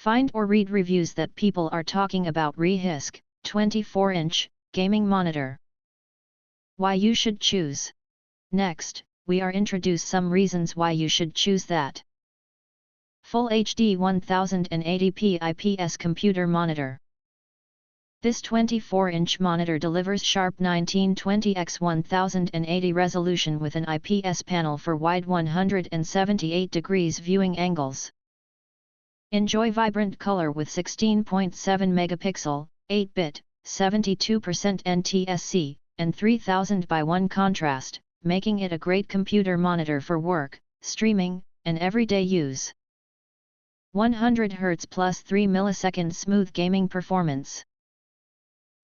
Find or read reviews that people are talking about ReHisk 24-inch gaming monitor. Why you should choose. Next, we are introduce some reasons why you should choose that. Full HD 1080p IPS computer monitor. This 24-inch monitor delivers sharp 1920x 1080 resolution with an IPS panel for wide 178 degrees viewing angles. Enjoy vibrant color with 16.7 megapixel, 8-bit, 72% NTSC, and 3000 by 1 contrast, making it a great computer monitor for work, streaming, and everyday use. 100 Hz plus 3 millisecond smooth gaming performance.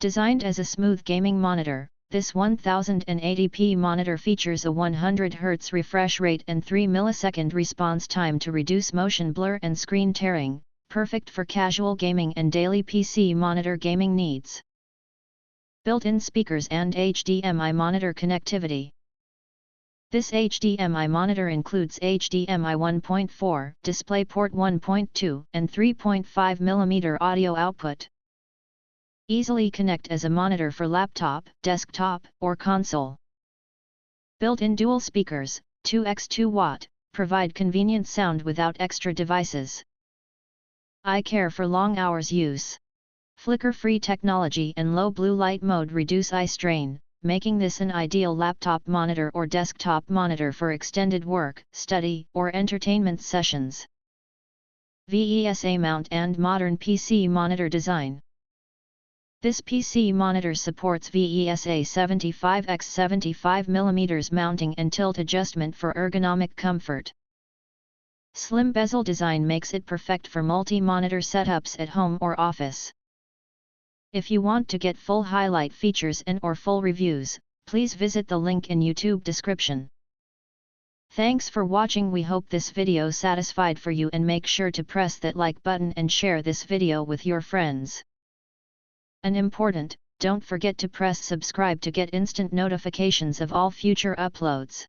Designed as a smooth gaming monitor, this 1080p monitor features a 100 Hz refresh rate and 3 millisecond response time to reduce motion blur and screen tearing, perfect for casual gaming and daily PC monitor gaming needs. Built-in speakers and HDMI monitor connectivity. This HDMI monitor includes HDMI 1.4, DisplayPort 1.2, and 3.5 mm audio output. Easily connect as a monitor for laptop, desktop, or console. Built-in dual speakers, 2x2 watt, provide convenient sound without extra devices. Eye care for long hours use. Flicker-free technology and low blue light mode reduce eye strain, making this an ideal laptop monitor or desktop monitor for extended work, study, or entertainment sessions. VESA mount and modern PC monitor design. This PC monitor supports VESA 75x75mm mounting and tilt adjustment for ergonomic comfort. Slim bezel design makes it perfect for multi-monitor setups at home or office. If you want to get full highlight features and/or full reviews, please visit the link in YouTube description. Thanks for watching. We hope this video satisfied for you, and make sure to press that like button and share this video with your friends. And important, don't forget to press subscribe to get instant notifications of all future uploads.